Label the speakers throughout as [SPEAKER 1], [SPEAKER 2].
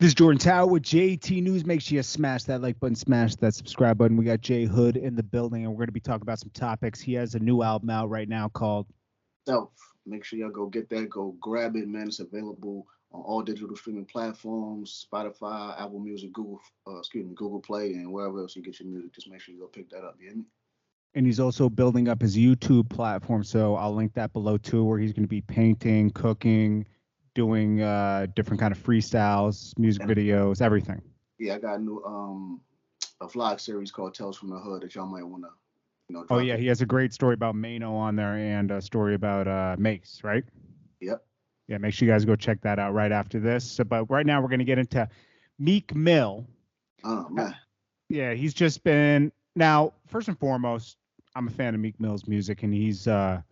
[SPEAKER 1] This is Jordan Tower with JT News. Make sure you smash that like button, smash that subscribe button. We got Jay Hood in the building, and we're going to be talking about some topics. He has a new album out right now called
[SPEAKER 2] Self. Make sure y'all go get that. Go grab it, man. It's available on all digital streaming platforms: Spotify, Apple Music, Google Play, and wherever else you get your music. Just make sure you go pick that up. You hear me?
[SPEAKER 1] and he's also building up his YouTube platform. So I'll link that below too, where he's going to be painting, cooking, doing different kind of freestyles, music
[SPEAKER 2] And
[SPEAKER 1] videos, everything.
[SPEAKER 2] yeah, I got a new a vlog series called Tales from the Hood that y'all might want to
[SPEAKER 1] Oh
[SPEAKER 2] drop
[SPEAKER 1] yeah,
[SPEAKER 2] it.
[SPEAKER 1] he has a great story about Mano on there and a story about Mace, right?
[SPEAKER 2] Yep.
[SPEAKER 1] Yeah, make sure you guys go check that out right after this. So, but right now we're going to get into Meek Mill.
[SPEAKER 2] Man.
[SPEAKER 1] Yeah, he's just been now. First and foremost, I'm a fan of Meek Mill's music, and he's a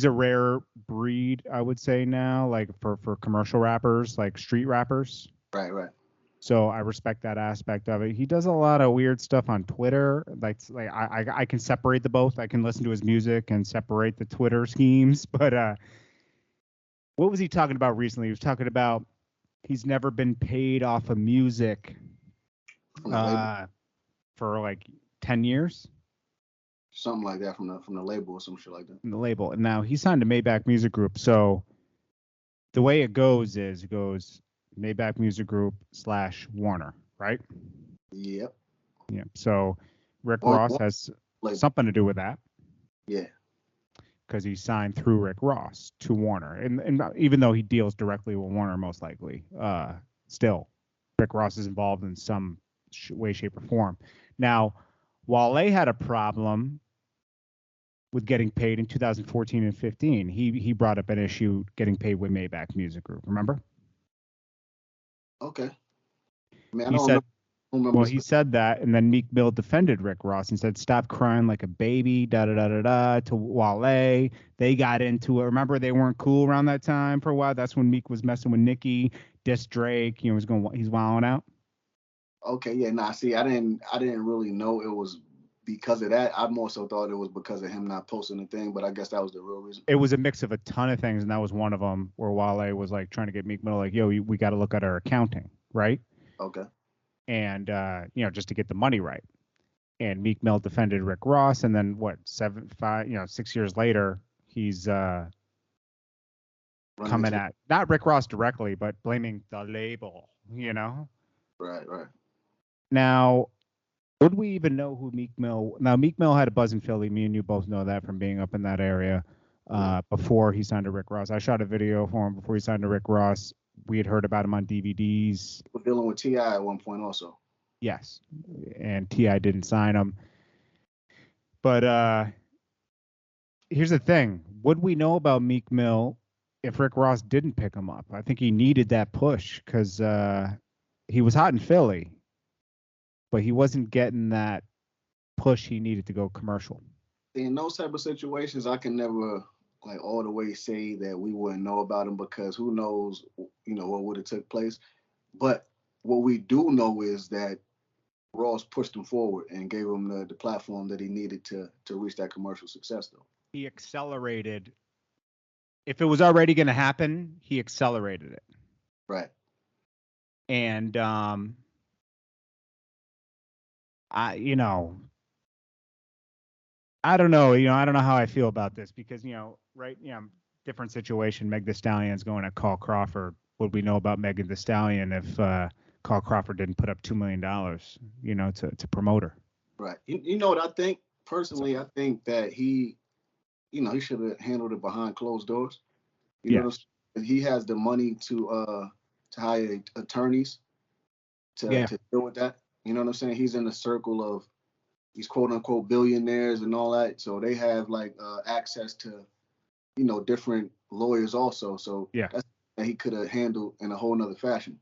[SPEAKER 1] rare breed, I would say now, like for commercial rappers, like street rappers.
[SPEAKER 2] Right.
[SPEAKER 1] So I respect that aspect of it. He does a lot of weird stuff on Twitter. Like I can separate the both. I can listen to his music and separate the Twitter schemes. But what was he talking about recently? He was talking about he's never been paid off of music
[SPEAKER 2] From the label,
[SPEAKER 1] for like 10 years
[SPEAKER 2] something like that from the label or some shit like that.
[SPEAKER 1] in the label. And now he signed to Maybach Music Group. So the way it goes is it goes Maybach Music Group / Warner, right?
[SPEAKER 2] Yep.
[SPEAKER 1] Yeah. So Rick
[SPEAKER 2] One,
[SPEAKER 1] Ross
[SPEAKER 2] one
[SPEAKER 1] has
[SPEAKER 2] label.
[SPEAKER 1] something to do with that
[SPEAKER 2] Yeah.
[SPEAKER 1] because he signed through Rick Ross to Warner. And even though he deals directly with Warner, most likely, still, Rick Ross is involved in some way, shape, or form. Now, Wale had a problem with getting paid in 2014 and 15. He brought up an issue getting paid with Maybach Music Group. Remember?
[SPEAKER 2] Okay. I mean, I
[SPEAKER 1] He
[SPEAKER 2] don't
[SPEAKER 1] said,
[SPEAKER 2] remember. I don't remember
[SPEAKER 1] well,
[SPEAKER 2] the
[SPEAKER 1] he
[SPEAKER 2] specific.
[SPEAKER 1] said that, and then Meek Mill defended Rick Ross and said, "Stop crying like a baby." Da da da da da. To Wale, they got into it. Remember, they weren't cool around that time for a while. That's when Meek was messing with Nicki, diss Drake. He's wilding out.
[SPEAKER 2] Okay, yeah, nah. See, I didn't really know it was because of that. I more so thought it was because of him not posting the thing, but I guess that was the real reason.
[SPEAKER 1] It was a mix of a ton of things, and that was one of them where Wale was like trying to get Meek Mill, like, "Yo, we got to look at our accounting, right?"
[SPEAKER 2] Okay.
[SPEAKER 1] And just to get the money right. And Meek Mill defended Rick Ross, and then what, 6 years later, he's
[SPEAKER 2] Running
[SPEAKER 1] coming
[SPEAKER 2] into the
[SPEAKER 1] at not Rick Ross directly, but blaming the label.
[SPEAKER 2] right.
[SPEAKER 1] Now, would we even know who Meek Mill? Now, Meek Mill had a buzz in Philly. Me and you both know that from being up in that area
[SPEAKER 2] Yeah.
[SPEAKER 1] before he signed to Rick Ross. I shot a video for him before he signed to Rick Ross. We had heard about him on DVDs.
[SPEAKER 2] Was dealing with T.I. at one point also.
[SPEAKER 1] Yes, and T.I. didn't sign him. But here's the thing. Would we know about Meek Mill if Rick Ross didn't pick him up? I think he needed that push because he was hot in Philly, but he wasn't getting that push he needed to go commercial.
[SPEAKER 2] In those type of situations, I can never like all the way say that we wouldn't know about him because who knows, what would have took place. But what we do know is that Ross pushed him forward and gave him the platform that he needed to reach that commercial success though.
[SPEAKER 1] He accelerated. If it was already going to happen, he accelerated it.
[SPEAKER 2] Right.
[SPEAKER 1] And I I don't know. I don't know how I feel about this because, right, different situation. Meg Thee Stallion's going to Carl Crawford. Would we know about Megan Thee Stallion if Carl Crawford didn't put up $2 million, to promote her?
[SPEAKER 2] Right. You know what I think?
[SPEAKER 1] So,
[SPEAKER 2] Personally, I think that he should have handled it behind closed doors. You know what I'm
[SPEAKER 1] yes.
[SPEAKER 2] saying? He has the money to hire attorneys to
[SPEAKER 1] Yeah.
[SPEAKER 2] to deal with that. You know what I'm saying? He's in the circle of these quote unquote billionaires and all that. So they have like access to, different lawyers also. So
[SPEAKER 1] Yeah.
[SPEAKER 2] that's that he could have handled in a whole nother fashion.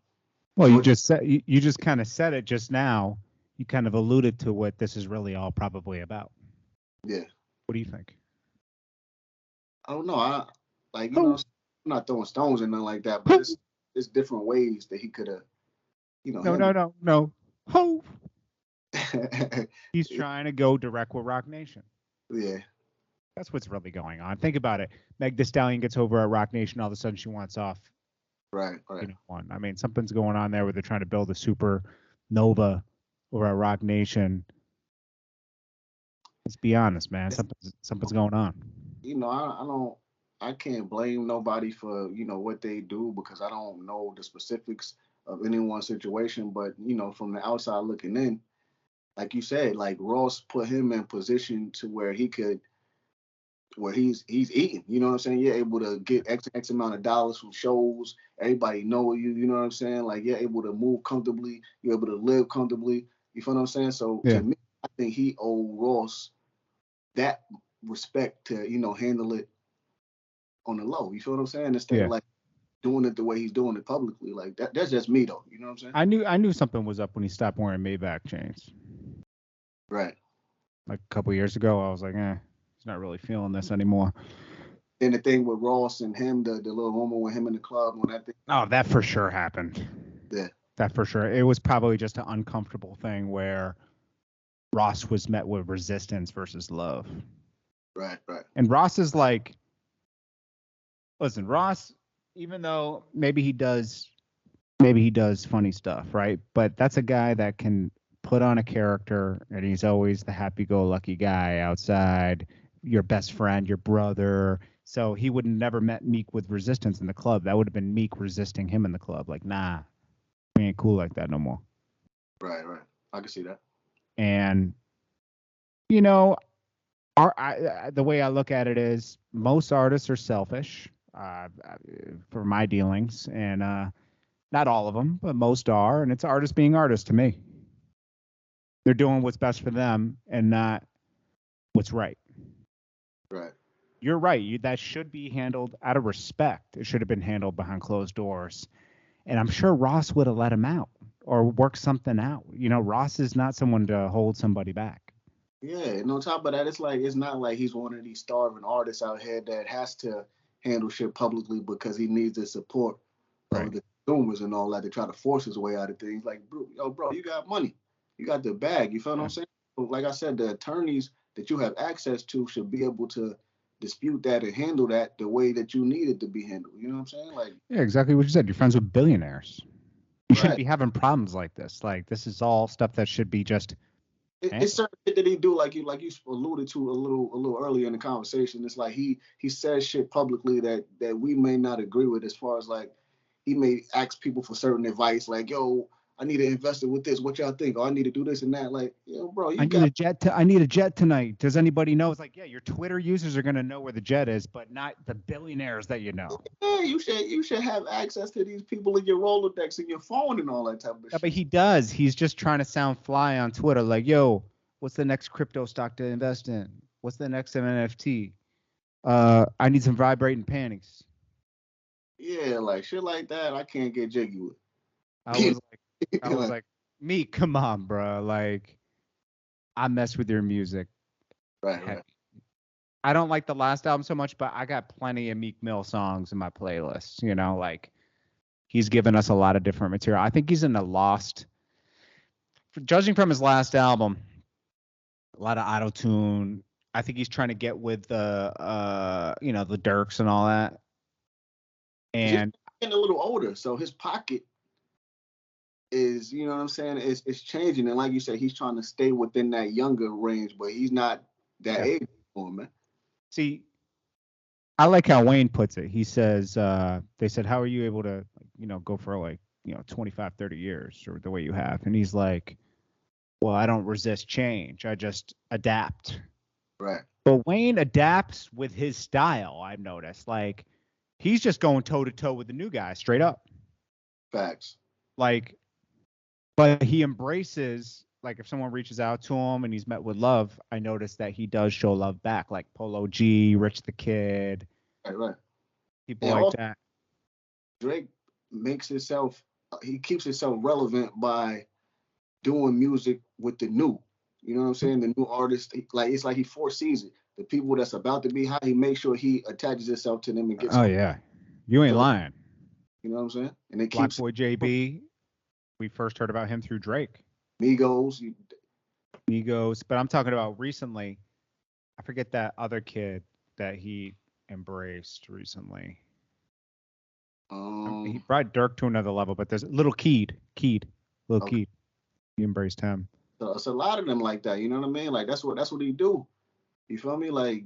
[SPEAKER 1] Well, you
[SPEAKER 2] Georgia,
[SPEAKER 1] just said you just kind of said it just now. You kind of alluded to what this is really all probably about.
[SPEAKER 2] yeah.
[SPEAKER 1] What do you think?
[SPEAKER 2] I don't know. I like,
[SPEAKER 1] Oh,
[SPEAKER 2] I'm not throwing stones and nothing like that, but
[SPEAKER 1] oh,
[SPEAKER 2] it's different ways that he could have,
[SPEAKER 1] no, no,
[SPEAKER 2] handled
[SPEAKER 1] no, no. Oh,
[SPEAKER 2] it.
[SPEAKER 1] he's trying to go direct with Rock Nation.
[SPEAKER 2] Yeah.
[SPEAKER 1] That's what's really going on. Think about it. Meg Thee Stallion gets over at Rock Nation. All of a sudden, she wants off
[SPEAKER 2] Right, right.
[SPEAKER 1] One. I mean, something's going on there where they're trying to build a super nova or a rock nation. Let's be honest, man.
[SPEAKER 2] It's,
[SPEAKER 1] Something's going on.
[SPEAKER 2] I don't, I can't blame nobody for what they do because I don't know the specifics of anyone's situation. But from the outside looking in, like you said, like Ross put him in position to where he could where he's eating. You know what I'm saying? You're able to get X amount of dollars from shows. Everybody know you. You know what I'm saying? Like you're able to move comfortably. You're able to live comfortably. You feel what I'm saying? So
[SPEAKER 1] Yeah.
[SPEAKER 2] to me, I think he owed Ross that respect to handle it on the low. You feel what I'm saying? Instead of
[SPEAKER 1] Yeah.
[SPEAKER 2] like doing it the way he's doing it publicly. Like that. That's just me though. You know what I'm saying?
[SPEAKER 1] I knew something was up when he stopped wearing Maybach chains.
[SPEAKER 2] Right.
[SPEAKER 1] Like a couple years ago, I was like, he's not really feeling this anymore.
[SPEAKER 2] Then the thing with Ross and him, the little moment with him in the club when that thing.
[SPEAKER 1] Oh, that for sure happened.
[SPEAKER 2] Yeah.
[SPEAKER 1] That for sure. It was probably just an uncomfortable thing where Ross was met with resistance versus love.
[SPEAKER 2] Right. Right.
[SPEAKER 1] And Ross is like, listen, Ross, even though maybe he does funny stuff, right? But that's a guy that can put on a character, and he's always the happy-go-lucky guy outside, your best friend, your brother. So he would have never met Meek with resistance in the club. That would have been Meek resisting him in the club. Like, nah, we ain't cool like that no more.
[SPEAKER 2] Right. Right. I can see that.
[SPEAKER 1] And you know, the way I look at it is most artists are selfish for my dealings, and not all of them, but most are, and it's artists being artists to me. They're doing what's best for them and not what's right.
[SPEAKER 2] Right.
[SPEAKER 1] You're right. That should be handled out of respect. It should have been handled behind closed doors. And I'm sure Ross would have let him out or worked something out. Ross is not someone to hold somebody back.
[SPEAKER 2] Yeah, and on top of that, it's not like he's one of these starving artists out here that has to handle shit publicly because he needs the support
[SPEAKER 1] Right.
[SPEAKER 2] of the consumers and all that to try to force his way out of things. Like, bro, you got money, you got the bag. You feel what I'm saying? So, like I said, the attorneys that you have access to should be able to dispute that and handle that the way that you need it to be handled. You know what I'm saying? Like,
[SPEAKER 1] Yeah, exactly what you said. You're friends with billionaires. You shouldn't
[SPEAKER 2] right.
[SPEAKER 1] be having problems like this. Like, this is all stuff that should be just
[SPEAKER 2] It's certain shit that he do, like you alluded to a little earlier in the conversation. It's like he says shit publicly that we may not agree with, as far as like he may ask people for certain advice, like, yo, I need to invest it with this. What y'all think? Or I need to do this and that. Like, yo, bro,
[SPEAKER 1] I need a jet. I need a jet tonight. Does anybody know? It's like, yeah, your Twitter users are gonna know where the jet is, but not the billionaires that you know.
[SPEAKER 2] yeah, you should have access to these people in your Rolodex and your phone and all that type of
[SPEAKER 1] Yeah,
[SPEAKER 2] shit.
[SPEAKER 1] but he does. He's just trying to sound fly on Twitter, like, yo, what's the next crypto stock to invest in? What's the next NFT? I need some vibrating panties.
[SPEAKER 2] Yeah, like shit like that. I can't get jiggy with.
[SPEAKER 1] I was like,
[SPEAKER 2] Like,
[SPEAKER 1] me, come on, bro. Like, I mess with your music.
[SPEAKER 2] right.
[SPEAKER 1] I don't like the last album so much, but I got plenty of Meek Mill songs in my playlist. Like he's given us a lot of different material. I think he's in a lost. Judging from his last album, a lot of auto tune. I think he's trying to get with the Dirks and all that.
[SPEAKER 2] He's
[SPEAKER 1] And
[SPEAKER 2] getting a little older, so his pocket is, you know what I'm saying, it's changing. And like you said, he's trying to stay within that younger range, but he's not that age anymore, man.
[SPEAKER 1] see, I like how Wayne puts it. He says, they said, how are you able to, go for like, 25, 30 years or the way you have? And he's like, well, I don't resist change. I just adapt.
[SPEAKER 2] Right.
[SPEAKER 1] But Wayne adapts with his style, I've noticed. Like, he's just going toe to toe with the new guy straight up.
[SPEAKER 2] Facts.
[SPEAKER 1] Like, but he embraces, like, if someone reaches out to him and he's met with love, I notice that he does show love back, like Polo G, Rich the Kid,
[SPEAKER 2] Right.
[SPEAKER 1] people
[SPEAKER 2] And
[SPEAKER 1] like
[SPEAKER 2] also,
[SPEAKER 1] that.
[SPEAKER 2] Drake he keeps himself relevant by doing music with the new. You know what I'm saying? The new artist, like it's like he foresees it. The people that's about to be hot, he makes sure he attaches himself to them and gets.
[SPEAKER 1] Oh yeah, you ain't
[SPEAKER 2] So,
[SPEAKER 1] lying.
[SPEAKER 2] you know what I'm saying? And it
[SPEAKER 1] Black
[SPEAKER 2] keeps
[SPEAKER 1] Boy JB, we first heard about him through Drake,
[SPEAKER 2] Migos.
[SPEAKER 1] Migos, but I'm talking about recently. I forget that other kid that he embraced recently. He brought Dirk to another level, but there's Little Keed. Okay. Keed. He embraced him.
[SPEAKER 2] So it's a lot of them like that. You know what I mean? Like that's what he do. You feel me? Like,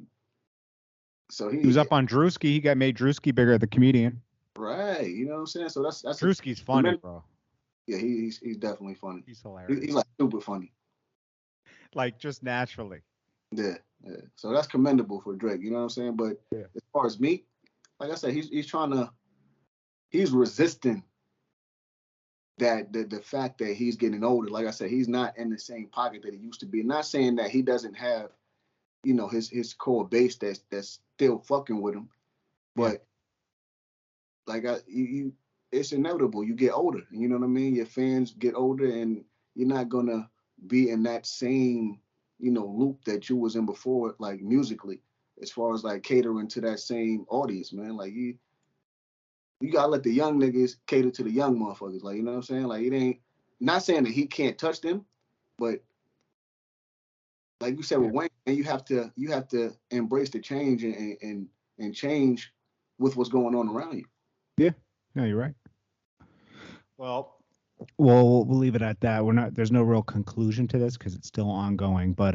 [SPEAKER 2] so
[SPEAKER 1] he was up on Drewski. He got made Drewski bigger, the comedian.
[SPEAKER 2] Right. You know what I'm saying? So that's
[SPEAKER 1] Drewski's funny, bro.
[SPEAKER 2] Yeah, he's definitely funny.
[SPEAKER 1] He's hilarious.
[SPEAKER 2] He's like super funny.
[SPEAKER 1] Like just naturally.
[SPEAKER 2] Yeah. So that's commendable for Drake. You know what I'm saying? But as far as Meek, like I said, he's resisting that the fact that he's getting older. Like I said, he's not in the same pocket that he used to be. Not saying that he doesn't have, you know, his core base that's still fucking with him, but like it's inevitable. You get older. You know what I mean? Your fans get older, and you're not gonna be in that same, you know, loop that you was in before, like musically, as far as like catering to that same audience, man. Like you gotta let the young niggas cater to the young motherfuckers. Like, you know what I'm saying? Like, it ain't, not saying that he can't touch them, but like you said with Wayne, and you have to embrace the change and change with what's going on around you.
[SPEAKER 1] Yeah, you're right. Well, we'll leave it at that. There's no real conclusion to this because it's still ongoing, but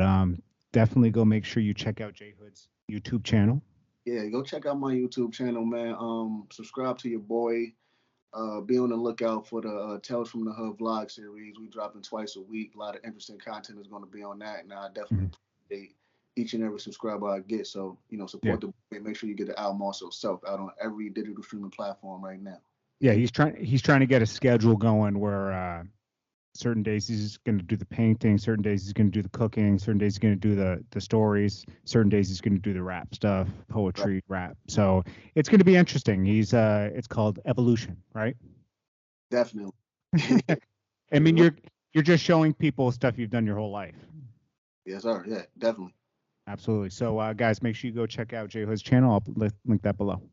[SPEAKER 1] definitely go make sure you check out J Hood's YouTube channel.
[SPEAKER 2] Yeah, go check out my YouTube channel, man. Subscribe to your boy. Be on the lookout for the Tales from the Hood vlog series. We dropping twice a week. A lot of interesting content is going to be on that, and I definitely appreciate each and every subscriber I get. So, you know, support the boy. Make sure you get the album also out on every digital streaming platform right now.
[SPEAKER 1] Yeah, he's trying to get a schedule going where certain days he's going to do the painting, certain days he's going to do the cooking, certain days he's going to do the stories, certain days he's going to do the rap stuff, poetry, rap. So it's going to be interesting. It's called evolution, right?
[SPEAKER 2] Definitely.
[SPEAKER 1] I mean, you're just showing people stuff you've done your whole life.
[SPEAKER 2] Yes, sir. Yeah, definitely.
[SPEAKER 1] Absolutely. So, guys, make sure you go check out J Hood's channel. I'll link that below.